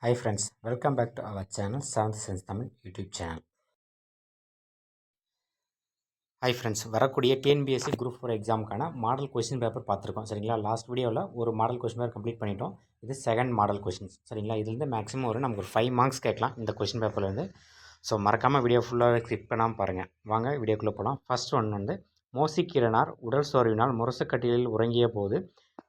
Hi friends, welcome back to our channel 7th Sense Tamil YouTube channel. Hi friends, வரக்கூடிய TNPSC group 4 எக்ஸாமுக்கான model question paper பார்த்துருக்கோம் சரிங்களா. Last வீடியோவில் ஒரு model question paper complete பண்ணிட்டோம். இது செகண்ட் மாடல் கொஸ்டின்ஸ் சரிங்களா. இதுலேருந்து மேக்ஸிமம் நமக்கு ஒரு 5 மார்க்ஸ் கேட்கலாம் இந்த கொஸ்டின் பேப்பர்லேருந்து. ஸோ மறக்காமல் வீடியோ ஃபுல்லாக ஸ்கிப் பண்ணாமல் பாருங்கள். வாங்க வீடியோக்குள்ளே போகலாம். ஃபர்ஸ்ட் ஒன் மோசிக்கிரனார் உடல் சோர்வினால் முரசுக்கட்டிலில் உறங்கிய போது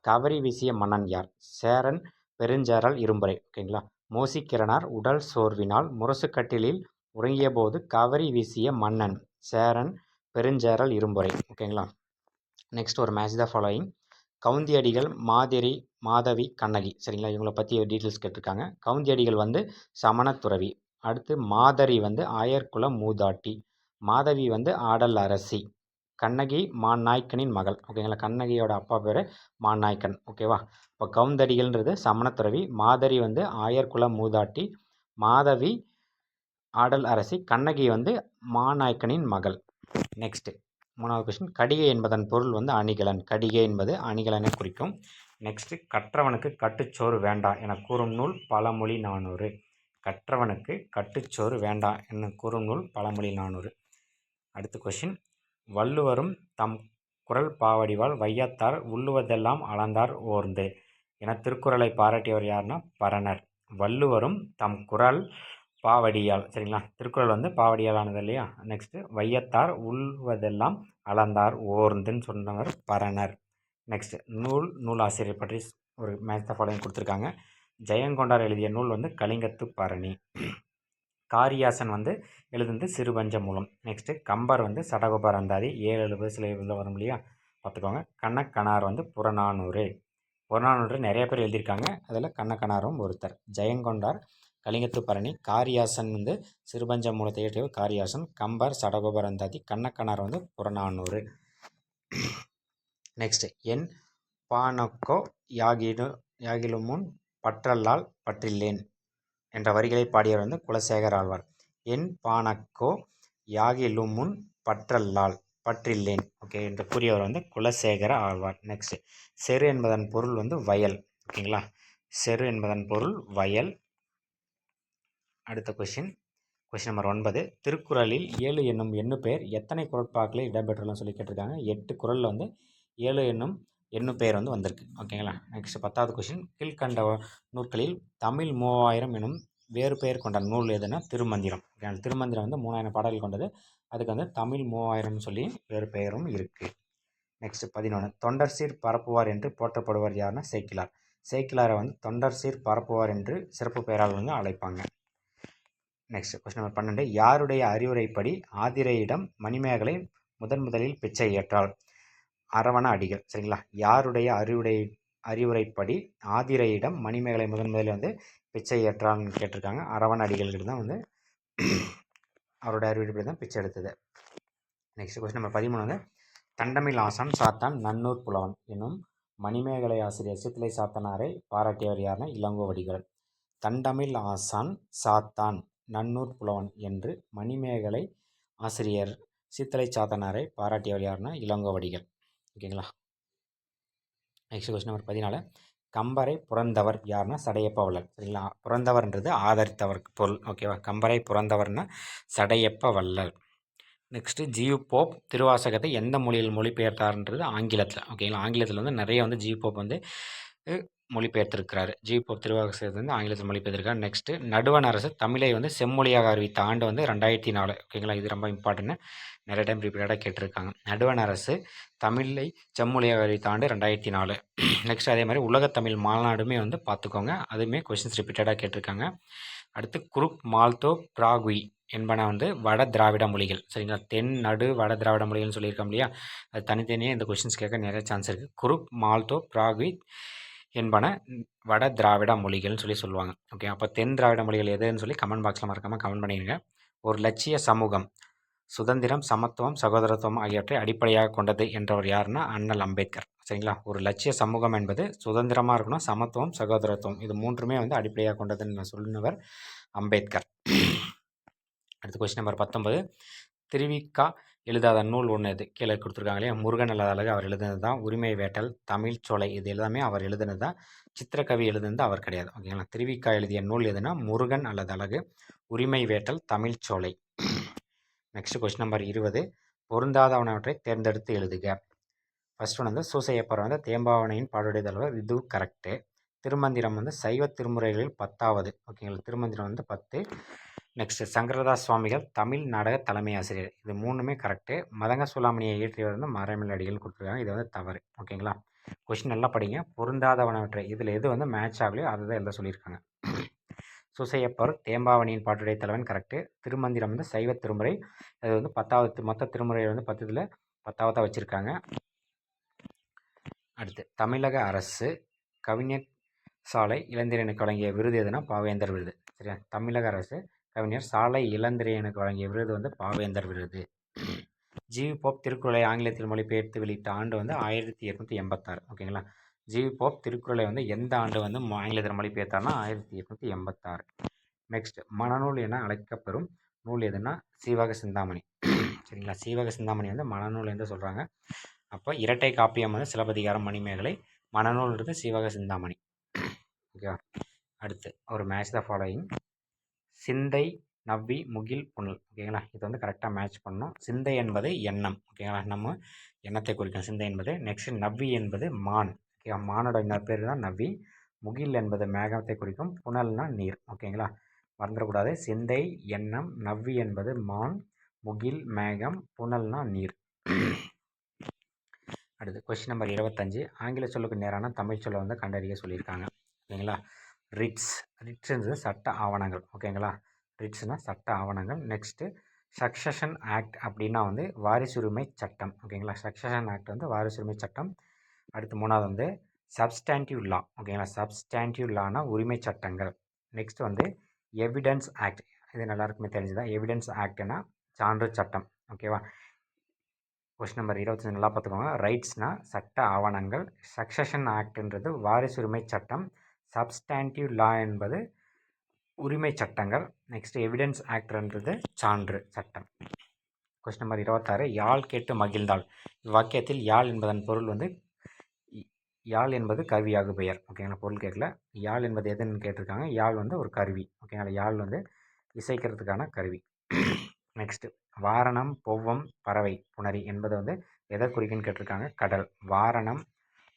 கவரி வீசிய மன்னன் யார்? சேரன் பெருஞ்சேரல் இரும்புரை. ஓகேங்களா. மோசிக்கிரனார் உடல் சோர்வினால் முரசுக்கட்டிலில் உறங்கிய போது கவரி வீசிய மன்னன் சேரன் பெருஞ்சேரல் இரும்புரை. ஓகேங்களா. நெக்ஸ்ட் ஒரு match the following. Kavunthiyadigal Madhavi Kannagi சரிங்களா. இவங்களை பற்றி டீட்டெயில்ஸ் கேட்டிருக்காங்க. கவுந்தியடிகள் சமணத்துறவி. அடுத்து மாதரி ஆயர்குல மூதாட்டி. மாதவி ஆடல் அரசி. கண்ணகி மாநாய்க்கனின் மகள். ஓகேங்களா. கண்ணகியோட அப்பா பேர் மாநாய்க்கன். ஓகேவா. இப்போ கவுந்தடிகள்ன்றது சமணத்துறவி, மாதரி ஆயர்குல மூதாட்டி, மாதவி ஆடல் அரசி, கண்ணகி மாநாய்க்கனின் மகள். நெக்ஸ்ட் மூணாவது கொஸ்டின். கடிகை என்பதன் பொருள் அணிகலன். கடிகை என்பது அணிகலனை குறிக்கும். நெக்ஸ்ட் கற்றவனுக்கு கட்டுச்சோறு வேண்டா என கூறும் நூல் பழமொழி 400. கற்றவனுக்கு கட்டுச்சோறு வேண்டா என கூறும் நூல் பழமொழி 400. அடுத்த கொஸ்டின். வள்ளுவரும் தம் குறள் பாவடிவால் வையத்தார் உள்ளுவதெல்லாம் அளந்தார் ஓர்ந்து என திருக்குறளை பாராட்டியவர் யாருன்னா பரணர். வள்ளுவரும் தம் குறள் பாவடியால் சரிங்களா. திருக்குறள் பாவடியால் ஆனது இல்லையா. நெக்ஸ்ட் வையத்தார் உள்வதெல்லாம் அளந்தார் ஓர்ந்துன்னு சொன்னவர் பரணர். நெக்ஸ்ட் நூலாசிரியர் பற்றி ஒரு மேட்ச் த ஃபாலோயிங் கொடுத்துருக்காங்க. ஜெயங்கொண்டார் எழுதிய நூல் கலிங்கத்து பரணி. காரியாசன் எழுதுந்து சிறுபஞ்ச மூலம். நெக்ஸ்ட்டு கம்பர் சடகோபர் அந்தாதி 7 சில இதில் வரும் இல்லையா, பார்த்துக்கோங்க. கண்ணக்கனார் புறநானூறு. புறநானூறு நிறைய பேர் எழுதியிருக்காங்க, அதில் கண்ணக்கனாரும் ஒருத்தர். ஜெயங்கொண்டார் கலிங்கத்து பரணி. காரியாசன் சிறுபஞ்ச மூலத்தை இயற்றியவர் காரியாசன். கம்பர் சடகோபர் அந்தாதி. கண்ணக்கனார் புறநானூறு. நெக்ஸ்ட் என் பானக்கோ யாகிலுமுன் பற்றல்லால் பற்றில்லேன் என்ற வரிகளை பாடியவர் குலசேகர ஆழ்வார். என் பானக்கோ யாகிலுமுன் பற்றல்லால் பற்றில்லேன் ஓகே என்று கூறியவர் குலசேகர ஆழ்வார். நெக்ஸ்ட் செரு என்பதன் பொருள் வயல். ஓகேங்களா. செரு என்பதன் பொருள் வயல். அடுத்த கொஸ்டின் நம்பர் 9. திருக்குறளில் 7 என்னும் எண்ணு பெயர் எத்தனை குறட்பாக்களில் இடம்பெற்றுள்ளன்னு சொல்லி கேட்டிருக்காங்க. 8 குறளில் 7 என்னும் எண்ணு பெயர் வந்திருக்கு. ஓகேங்களா. நெக்ஸ்ட் 10வது கொஸ்டின். கீழ்கண்ட நூல்களில் தமிழ் 3000 எனும் வேறு பெயர் கொண்ட நூல் எதுனா திருமந்திரம். திருமந்திரம் 3000 பாடல்கள் கொண்டது. அதுக்கு தமிழ் 3000 சொல்லி வேறு பெயரும் இருக்குது. நெக்ஸ்ட் 11. தொண்டர் சீர் பரப்புவார் என்று போற்றப்படுவார் யாருன்னா சேக்கிலார். சேக்கிலாரை தொண்டர் சீர் பரப்புவார் என்று சிறப்பு பெயரால் அழைப்பாங்க. Next question number 12. யாருடைய அறிவுரைப்படி ஆதிரையிடம் மணிமேகலை முதலில் பிச்சை ஏற்றாள்? அரவண அடிகள் சரிங்களா. யாருடைய அறிவுரைப்படி ஆதிரையிடம் மணிமேகலை முதலில் பிச்சை ஏற்றான்னு கேட்டிருக்காங்க. அரவண அடிகள்கிட்ட தான் அவருடைய அறிவுரைப்படி தான் பிச்சை எடுத்தது. Next question number 13. தண்டமில் ஆசான் சாத்தான் நன்னூர் புலவன் எனும் மணிமேகலை ஆசிரியர் சித்திலை சாத்தனாரை பாராட்டியவர் யாருன்னா இளங்கோவடிகள். தண்டமில் ஆசான் சாத்தான் நன்னூர் புலவன் என்று மணிமேகலை ஆசிரியர் சித்திலை சாத்தனாரை பாராட்டியவர் யாருன்னா இளங்கோவடிகள். ஓகேங்களா. Next question number 14. கம்பரை புறந்தவர் யாருன்னா சடையப்ப வள்ளல் சரிங்களா. புறந்தவர்ன்றது ஆதரித்தவருக்கு பொருள். ஓகேவா. கம்பரை புறந்தவர்னா சடையப்ப வள்ளல். நெக்ஸ்ட்டு ஜியு போப் திருவாசகத்தை எந்த மொழியில் மொழிபெயர்த்தார்ன்றது ஆங்கிலத்தில். ஓகேங்களா. ஆங்கிலத்தில் நிறைய ஜியு போப் மொழிபெயர்த்திருக்கிறாரு. ஜியு போப் திருவாசகத்தை ஆங்கிலத்தில் மொழிபெயர்த்திருக்காரு. நெக்ஸ்ட்டு நடுவண் அரசு தமிழை செம்மொழியாக அறிவித்த ஆண்டு 2004. ஓகேங்களா. இது ரொம்ப இம்பார்ட்டன்ட், நிறைய டைம் ரிப்பீட்டடாக கேட்டிருக்காங்க. நடுவண் அரசு தமிழை செம்மொழியாக அறிவித்த ஆண்டு 2004. நெக்ஸ்ட் அதே மாதிரி உலகத்தமிழ் மாநாடுமே பார்த்துக்கோங்க, அதுவுமே கொஸ்டின்ஸ் ரிப்பீட்டடாக கேட்டிருக்காங்க. அடுத்து குருக் மால்தோ பிராகுய் என்பன வட திராவிட மொழிகள் சரிங்களா. தென் நடு வட திராவிட மொழிகள்னு சொல்லியிருக்கோம் இல்லையா, அது தனித்தனியாக இந்த கொஸ்டின்ஸ் கேட்க நிறைய சான்ஸ் இருக்குது. குருக் மால்தோ பிராகுய் என்பன வட திராவிட மொழிகள்னு சொல்லுவாங்க. ஓகே. அப்போ தென் திராவிட மொழிகள் எதுன்னு சொல்லி கமெண்ட் பாக்ஸில் மறக்காமல் கமெண்ட் பண்ணிடுங்க. ஒரு லட்சிய சமூகம் சுதந்திரம், சமத்துவம், சகோதரத்துவம் ஆகியவற்றை அடிப்படையாக கொண்டது என்றவர் யாருன்னா அண்ணல் அம்பேத்கர் சரிங்களா. ஒரு லட்சிய சமூகம் என்பது சுதந்திரமாக இருக்கணும், சமத்துவம், சகோதரத்துவம் இது மூன்றுமே அடிப்படையாக கொண்டதுன்னு சொன்னவர் அம்பேத்கர். அடுத்த கொஸ்டின் நம்பர் 19. திருவிக்கா எழுதாத நூல் ஒன்று இது கீழே கொடுத்துருக்காங்க இல்லையா, முருகன் அல்லாத அழகு அவர் எழுதுனது தான். உரிமை வேட்டல், தமிழ் சோலை இது எல்லாமே அவர் எழுதுனது தான். சித்திரக்கவி எழுதுனது அவர் கிடையாது. ஓகேங்களா. திருவிக்கா எழுதிய நூல் எதுனா முருகன் அல்லது அழகு, உரிமை வேட்டல், தமிழ் சோலை. Next question number 20. பொருந்தாதவனவற்றை தேர்ந்தெடுத்து எழுதுக. ஃபர்ஸ்ட் ஒன் வந்து சூசையப்பர் வந்து தேம்பாவனையின் பாடுடைய தலைவர், இது கரெக்டு. திருமந்திரம் வந்து சைவ திருமுறைகளில் 10வது. ஓகேங்களா. திருமந்திரம் வந்து 10. நெக்ஸ்ட் சங்கரதாஸ் சுவாமிகள் தமிழ் நாடக தலைமை ஆசிரியர், இது மூணுமே கரெக்டு. மதங்க சூளாமணியை இயற்றியவர் வந்து மறைமலை அடிகள் கொடுத்துருக்காங்க, இது வந்து தவறு. ஓகேங்களா. கொஸ்டின் நல்லா படிங்க. பொருந்தாதவனவற்றை இதில் எது வந்து மேட்ச் ஆகலையோ அதை தான் எழுத சொல்லியிருக்காங்க. சூசையப்பர் தேம்பாவணியின் பாட்டுடைய தலைவன் கரெக்டு. திருமந்திரம் வந்து சைவ திருமுறை, அது வந்து 10வது. மொத்த திருமுறை வந்து 10ல் 10வது வச்சுருக்காங்க. அடுத்து தமிழக அரசு கவிஞர் சாலை இளந்திரையனுக்கு வழங்கிய விருது எதுனா பாவேந்தர் விருது. சரியா. தமிழக அரசு கவிஞர் சாலை இளந்திரையனுக்கு வழங்கிய விருது வந்து பாவேந்தர் விருது. ஜிவி போப் திருக்குறளை ஆங்கிலத்தில் மொழிபெயர்த்து வெளியிட்ட ஆண்டு வந்து 1886. ஓகேங்களா. ஜிவி போப் திருக்குறளை வந்து எந்த ஆண்டு வந்து ஆங்கிலத்தில் மொழிபெயர்த்தார்னா 1886. நெக்ஸ்ட் மணநூல் என அழைக்கப்பெறும் நூல் எதுனா சீவக சிந்தாமணி. சரிங்களா. சீவக சிந்தாமணி வந்து மணநூல் என்று சொல்கிறாங்க. அப்போ இரட்டை காப்பியம் வந்து சிலப்பதிகாரம், மணிமேகலை, மணநூல்ன்றது சீவக சிந்தாமணி. ஓகேவா. அடுத்து ஒரு மேட்ச் த ஃபாலோயிங். சிந்தை, நவ்வி, முகில், புனல். ஓகேங்களா. இது வந்து கரெக்டாக மேட்ச் பண்ணணும். சிந்தை என்பது எண்ணம். ஓகேங்களா. நம்ம எண்ணத்தை குறிக்கும் சிந்தை என்பது. நெக்ஸ்ட் நவ்வி என்பது மான். ஓகேவா. மானோட இன்னொரு பேர் தான் நவ்வி. முகில் என்பது மேகத்தை குறிக்கும், புனல்னா நீர். ஓகேங்களா. மறந்துடக்கூடாது. சிந்தை எண்ணம், நவ்வி என்பது மான், முகில் மேகம், புனல்னா நீர். அடுத்து கொஸ்டின் நம்பர் 25. ஆங்கில சொல்லுக்கு நேரான தமிழ் சொல்லை வந்து கண்டறிய சொல்லியிருக்காங்க. ஓகேங்களா. ரிட்ஸ். ரிட்ஸ்ன்றது சட்ட ஆவணங்கள். ஓகேங்களா. ரிட்ஸ்னால் சட்ட ஆவணங்கள். நெக்ஸ்ட்டு சக்சஷன் ஆக்ட் அப்படின்னா வந்து வாரிசுரிமை சட்டம். ஓகேங்களா. சக்சஷன் ஆக்ட் வந்து வாரிசுரிமை சட்டம். அடுத்து 3வது வந்து சப்ஸ்டான்டிவ் லா. ஓகேங்களா. சப்ஸ்டான்டிவ் லானா உரிமை சட்டங்கள். நெக்ஸ்ட் வந்து எவிடன்ஸ் ஆக்ட், இது எல்லாருக்குமே தெரிஞ்சுதான். எவிடன்ஸ் ஆக்ட்னா சான்று சட்டம். ஓகேவா. கொஸ்டின் நம்பர் 25 நல்லா பார்த்துக்கோங்க. ரைட்ஸ்னால் சட்ட ஆவணங்கள், சக்சஷன் ஆக்ட்ன்றது வாரிசுரிமை சட்டம், சப்ஸ்டான்டிவ் லா என்பது உரிமை சட்டங்கள், நெக்ஸ்ட் எவிடன்ஸ் ஆக்ட்ன்றது சான்று சட்டம். Question number 26. யாழ் கேட்டு மகிழ்ந்தாள். இவ்வாக்கியத்தில் யாழ் என்பதன் பொருள் வந்து யாழ் என்பது கருவியாகு பெயர். ஓகேங்களா. பொருள் கேட்கல. யாழ் என்பது எதுன்னு கேட்டிருக்காங்க. யாழ் வந்து ஒரு கருவி. ஓகேங்களா. யாழ் வந்து இசைக்கிறதுக்கான கருவி. நெக்ஸ்ட்டு வாரணம், பொவ்வம், பறவை, புணரி என்பது வந்து எதை குறிக்குன்னு கேட்டிருக்காங்க. கடல். வாரணம்,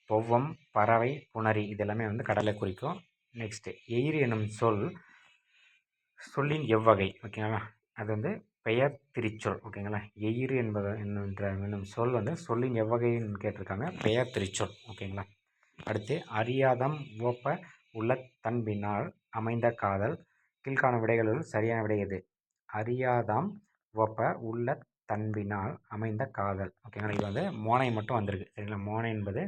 பொவ்வம், பறவை, புணரி இது எல்லாமே வந்து கடலை குறிக்கும். நெக்ஸ்ட்டு எயிறு எனும் சொல்லின் எவ்வகை. ஓகேங்களா. அது வந்து பெயர் திரிச்சொல். ஓகேங்களா. எயிறு என்பது என்னும் சொல் வந்து சொல்லின் எவ்வகைன்னு கேட்டிருக்காங்க. பெயர் திரிச்சொல். ஓகேங்களா. அடுத்து அறியாதம் உவப்ப உள்ள தன்பினால் அமைந்த காதல். கீழ்காணும் விடைகளுள் சரியான விடை எது. அறியாதாம் உவப்ப உள்ள தன்பினால் அமைந்த காதல். ஓகேங்களா. இது வந்து மோனை மட்டும் வந்திருக்கு. சரிங்களா. மோனை என்பது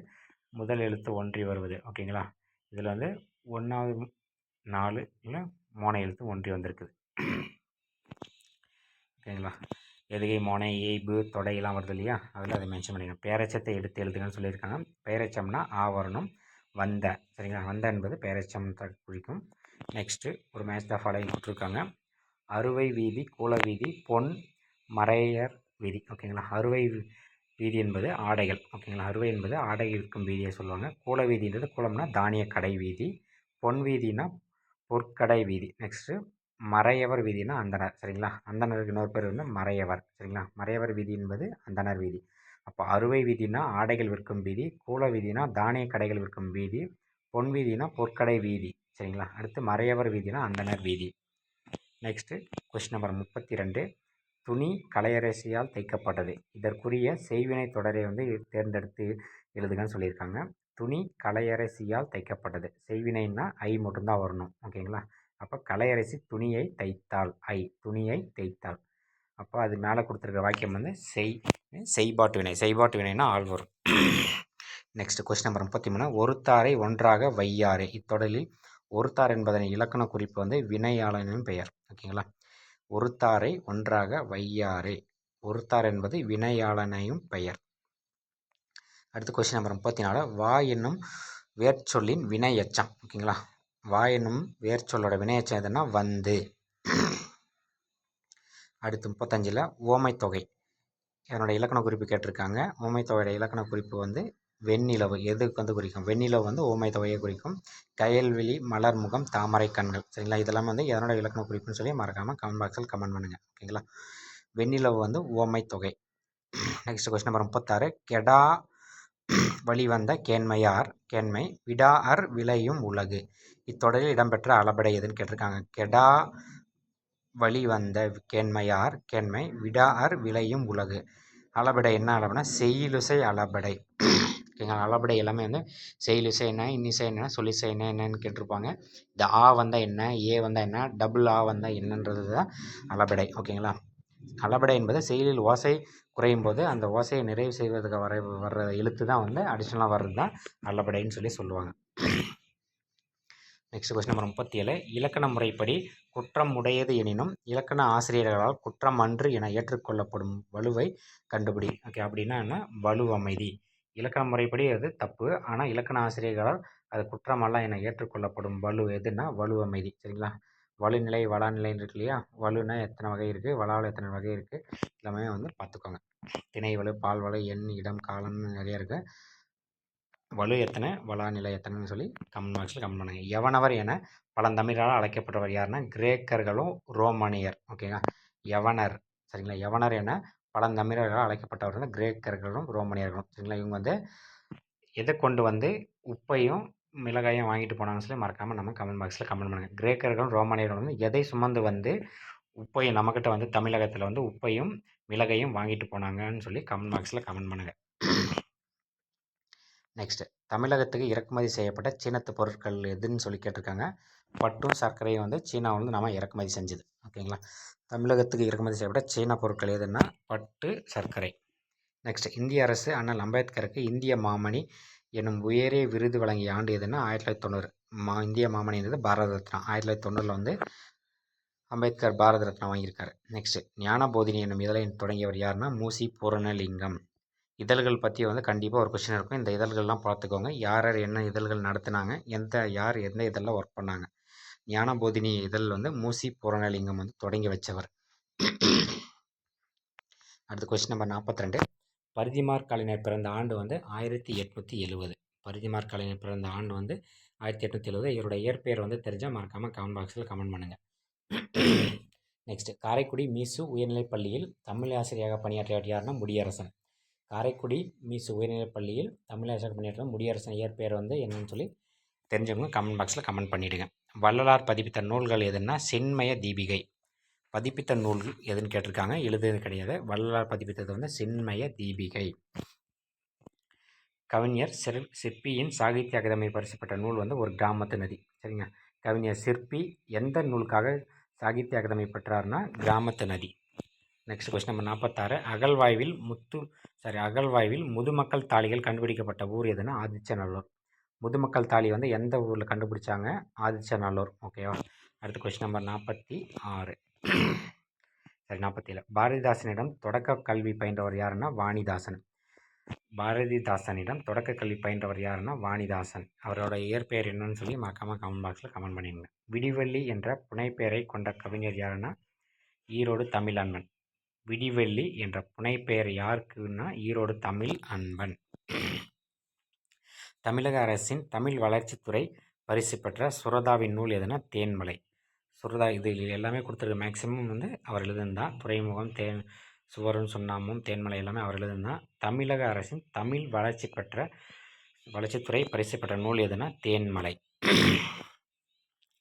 முதல் எழுத்து ஒன்றி வருவது. ஓகேங்களா. இதில் வந்து 1வது 4 இல்லை மோனை எழுத்து ஒன்றி வந்திருக்குது. ஓகேங்களா. எதுகை, மோனை, ஏய்பு, தொடையெல்லாம் வருது இல்லையா, அதில் அதை மென்ஷன் பண்ணிக்கணும். பேரச்சத்தை எடுத்து எழுதுங்கன்னு சொல்லியிருக்காங்க. பேரச்சம்னா ஆவரணம் வந்த. சரிங்களா. வந்த என்பது பேரச்சம் குறிக்கும். நெக்ஸ்ட்டு ஒரு மேட்ச் தான் ஃபாலோயிங் கொடுத்துருக்காங்க. அறுவை வீதி, கூல வீதி, பொன் மறையர் வீதி. ஓகேங்களா. அறுவை வீதி என்பது ஆடைகள். ஓகேங்களா. அறுவை என்பது ஆடைகள் இருக்கும் வீதியை சொல்லுவாங்க. கூல வீதின்றது கூலம்னா தானிய கடை வீதி. பொன் வீதினா பொற்கடை வீதி. நெக்ஸ்ட்டு மறையவர் வீதினா அந்தனர். சரிங்களா. அந்தனருக்கு இன்னொரு பேர் வந்து மறையவர். சரிங்களா. மறையவர் வீதி என்பது அந்தனர் வீதி. அப்போ அறுவை வீதினா ஆடைகள் விற்கும் வீதி, கூல வீதினா தானிய கடைகள் விற்கும் வீதி, பொன் வீதினா பொற்கடை வீதி. சரிங்களா. அடுத்து மறையவர் வீதினா அந்தனர் வீதி. Next question number 32. துணி கலையரசியால் தைக்கப்பட்டது. இதற்குரிய செய்வினை தொடரை வந்து தேர்ந்தெடுத்து எழுதுங்கன்னு சொல்லியிருக்காங்க. துணி கலையரசியால் தைக்கப்பட்டது. செய்வினைன்னா ஐ மட்டும்தான் வரணும். ஓகேங்களா. அப்போ கலையரசி துணியை தைத்தாள். துணியை தைத்தாள். அப்போ அது மேலே கொடுத்துருக்க வாக்கியம் வந்து செய்பாட்டு வினை. செய்பாட்டு வினைனா ஆள் வரும். Next question number 33. ஒருத்தாரை ஒன்றாக வையாறு. இத்தொடரில் ஒருத்தார் என்பதன் இலக்கண குறிப்பு வந்து வினையாளனின் பெயர். ஓகேங்களா. ஒருத்தாரை ஒன்றாக வையாறு. ஒருத்தார் என்பது வினையாளனையும் பெயர். அடுத்து கொஸ்டின் நம்பர் 34. வா என்னும் வேர்ச்சொல்லின் வினை எச்சம். ஓகேங்களா. வா என்னும் வேர்ச்சொல்லோட வினை எச்சம் எதுனா வந்து. அடுத்து 35ல் ஓமை தொகை. இதனோட இலக்கண குறிப்பு கேட்டிருக்காங்க. ஓமை தொகையோட இலக்கண குறிப்பு வந்து வெண்ணிலவு. எதுக்கு வந்து குறிக்கும்? வெண்ணிலவு வந்து ஓமை தொகையை குறிக்கும். கயல்விழி, மலர்முகம், தாமரை கண்கள். சரிங்களா? இதெல்லாம் வந்து எதனோட இலக்கண குறிப்புன்னு சொல்லி மறக்காமல் கமெண்ட் பாக்ஸில் கமெண்ட் பண்ணுங்கள். ஓகேங்களா? வெண்ணிலவு வந்து ஓமை தொகை. Next question number 36. கெடா வழிவந்த கேண்மை விடாஅர் விளையும் உலகு. இத்தொடரில் இடம்பெற்ற அளபடை எதுன்னு கேட்டிருக்காங்க. கெடா வழிவந்த கேண்மை விடாஅர் விளையும் உலகு. அளபடை என்ன அளபடைனா செய்யுளிசை அளபடை. ஓகேங்களா? அளபடை எல்லாமே வந்து செய்யுளிசை என்ன, இன்னிசை என்ன, சொல்லிசை என்னன்னு கேட்டிருப்பாங்க. இந்த ஆ வந்தால் என்ன, ஏ வந்தால் என்ன, டபுள் ஆ வந்தால் என்னன்றது தான் அளபடை. ஓகேங்களா? அளபடை என்பது செய்யுளில் ஓசை குறையும் போது அந்த ஓசையை நிறைவு செய்வதற்கு வர்ற எழுத்து தான் வந்து அடிஷ்னலாக வர்றது தான் அளபடைன்னு சொல்லி சொல்லுவாங்க. Next question number 37. இலக்கண முறைப்படி குற்றம் உடையது எனினும் இலக்கண ஆசிரியர்களால் குற்றம் அன்று என ஏற்றுக்கொள்ளப்படும் வலுவை கண்டுபிடி. ஓகே, அப்படின்னா என்ன? வலுவமைதி. இலக்கண முறைப்படி அது தப்பு, ஆனால் இலக்கண ஆசிரியர்களால் அது குற்றமல்ல என ஏற்றுக்கொள்ளப்படும் வலு எதுன்னா வலுவமைதி. சரிங்களா? வலுநிலை, வளாநிலைன்னு இருக்கு இல்லையா? வலுனா எத்தனை வகை இருக்குது, வளாவில் எத்தனை வகை இருக்குது, எல்லாமே வந்து பார்த்துக்கோங்க. திணை வலு, பால் வலு, எண், இடம், காலம்னு நிறைய இருக்குது. வலு எத்தனை, வளாநிலை எத்தனைன்னு சொல்லி கமெண்ட் பாக்ஸில் கமெண்ட் பண்ணுங்கள். யவனவர் என பழந்தமிழரால் அழைக்கப்பட்டவர் யாருன்னா கிரேக்கர்களும் ரோமானியர். ஓகேங்களா? யவனர். சரிங்களா? யவனர் என பழந்தமிழரால் அழைக்கப்பட்டவர் வந்து கிரேக்கர்களும் ரோமானியர்களும். சரிங்களா? இவங்க வந்து எதை கொண்டு வந்து உப்பையும் மிளகாயும் வாங்கிட்டு போனாங்கன்னு சொல்லி மறக்காமல் நம்ம கமெண்ட் பாக்ஸில் கமெண்ட் பண்ணுங்கள். கிரேக்கர்களும் ரோமானியர்களும் வந்து எதை சுமந்து வந்து உப்பையும் நம்மக்கிட்ட வந்து தமிழகத்தில் வந்து உப்பையும் மிளகையும் வாங்கிட்டு போனாங்கன்னு சொல்லி கமெண்ட் பாக்ஸில் கமெண்ட் பண்ணுங்கள். நெக்ஸ்ட்டு, தமிழகத்துக்கு இறக்குமதி செய்யப்பட்ட சீனத்து பொருட்கள் எதுன்னு சொல்லி கேட்டிருக்காங்க. பட்டும் சர்க்கரையும் வந்து சீனா வந்து நம்ம இறக்குமதி செஞ்சது. ஓகேங்களா? தமிழகத்துக்கு இறக்குமதி செய்யப்பட்ட சீன பொருட்கள் எதுன்னா பட்டு, சர்க்கரை. நெக்ஸ்ட், இந்திய அரசு அண்ணல் அம்பேத்கருக்கு இந்திய மாமணி என்னும் உயரிய விருது வழங்கிய ஆண்டு எதுன்னா 1990. இந்திய மாமணின்றது பாரத ரத்னா. 1990 வந்து அம்பேத்கர் பாரத ரத்னா வாங்கியிருக்காரு. நெக்ஸ்ட்டு, ஞானபோதினி என்னும் இதழை தொடங்கியவர் யாருன்னா மூசி பூரணலிங்கம். இதழ்கள் பற்றி வந்து கண்டிப்பாக ஒரு கொஸ்டின் இருக்கும். இந்த இதழ்கள்லாம் பார்த்துக்கோங்க. யார் யார் என்ன இதழ்கள் நடத்துனாங்க, யார் எந்த இதழில் ஒர்க் பண்ணாங்க. ஞானபோதினி இதழ் வந்து மூசி பூரணலிங்கம் வந்து தொடங்கி வச்சவர். அடுத்த கொஸ்டின் நம்பர் 42. பரிதிமாற் கலைஞர் பிறந்த ஆண்டு வந்து 1870. பரிதிமாற் கலைஞர் பிறந்த ஆண்டு வந்து 1870. இவருடைய இயற்பெயர் வந்து தெரிஞ்சால் மறக்காமல் கமெண்ட் பாக்ஸில் கமெண்ட் பண்ணுங்கள். நெக்ஸ்ட், காரைக்குடி மீசு உயர்நிலைப் பள்ளியில் தமிழ் ஆசிரியராக பணியாற்றியவர் யாருன்னா முடியரசன். காரைக்குடி மீசு உயர்நிலைப் பள்ளியில் தமிழாசிரியர் பணியாற்ற முடியரசன் இயற்பெயர் வந்து என்னன்னு சொல்லி தெரிஞ்சவங்க கமெண்ட் பாக்ஸில் கமெண்ட் பண்ணிவிடுங்க. வள்ளலார் பதிப்பித்த நூல்கள் எதுன்னா சின்மய தீபிகை. பதிப்பித்த நூல் எதுன்னு கேட்டிருக்காங்க, எழுதுறது கிடையாது. வள்ளலார் பதிப்பித்தது வந்து சின்மய தீபிகை. கவிஞர் சிற்பியின் சாகித்ய அகாதமி பரிசு பெற்ற நூல் வந்து ஒரு கிராமத்து நதி. சரிங்க? கவிஞர் சிற்பி எந்த நூலுக்காக சாகித்ய அகாதமி பெற்றார்னா கிராமத்து நதி. Next question number 46. அகழ்வாய்வில் முதுமக்கள் தாளிகள் கண்டுபிடிக்கப்பட்ட ஊர் எதுன்னா ஆதிச்சநல்லூர். முதுமக்கள் தாலி வந்து எந்த ஊரில் கண்டுபிடிச்சாங்க? ஆதிச்சநல்லூர். ஓகேவா? அடுத்த கொஸ்டின் நம்பர் 46. 47. பாரதிதாசனிடம் தொடக்க கல்வி பயின்றவர் யாருன்னா வாணிதாசன். பாரதிதாசனிடம் தொடக்க கல்வி பயின்றவர் யாருன்னா வாணிதாசன். அவரோட இயற்பெயர் என்னன்னு சொல்லி மறக்காமல் கமெண்ட் பாக்ஸில் கமெண்ட் பண்ணிடுங்க. விடிவெள்ளி என்ற புனைப்பெயரை கொண்ட கவிஞர் யாருன்னா ஈரோடு தமிழ் அன்பன். விடிவெள்ளி என்ற புனைப்பெயர் யாருக்குன்னா ஈரோடு தமிழ் அன்பன். தமிழக அரசின் தமிழ் வளர்ச்சித்துறை பரிசு பெற்ற சுரதாவின் நூல் எதுனா தேன்மலை. சுரதா இது எல்லாமே கொடுத்துருக்க மேக்சிமம் வந்து அவர் எழுதுந்தான். துறைமுகம், சுவரும் சுண்ணாமும், தேன்மலை எல்லாமே அவர் எழுதுந்தான். தமிழக அரசின் தமிழ் வளர்ச்சித்துறை பரிசு பெற்ற நூல் எதுனா தேன்மலை.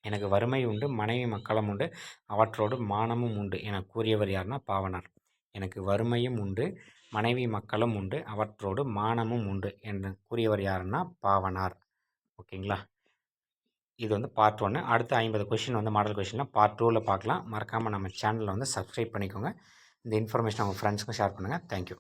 எனக்கு வறுமை உண்டு, மனைவி மக்களும் உண்டு, அவற்றோடு மானமும் உண்டு என கூறியவர் யாருன்னா பாவனார். எனக்கு வறுமையும் உண்டு, மனைவி மக்களும் உண்டு, அவற்றோடு மானமும் உண்டு என்று கூறியவர் யாருன்னா பாவனார். ஓகேங்களா? இது வந்து பார்ட் 1. அடுத்த 50 கொஷின் வந்து மாடல் கொஷினில் பார்ட் 2வில் பார்க்கலாம். மறக்காமல் நம்ம சேனலில் வந்து சப்ஸ்கிரைப் பண்ணிக்கோங்க. இந்த இன்ஃபர்மேஷன் உங்கள் ஃப்ரெண்ட்ஸ்க்கும் ஷேர் பண்ணுங்கள். தேங்க்யூ.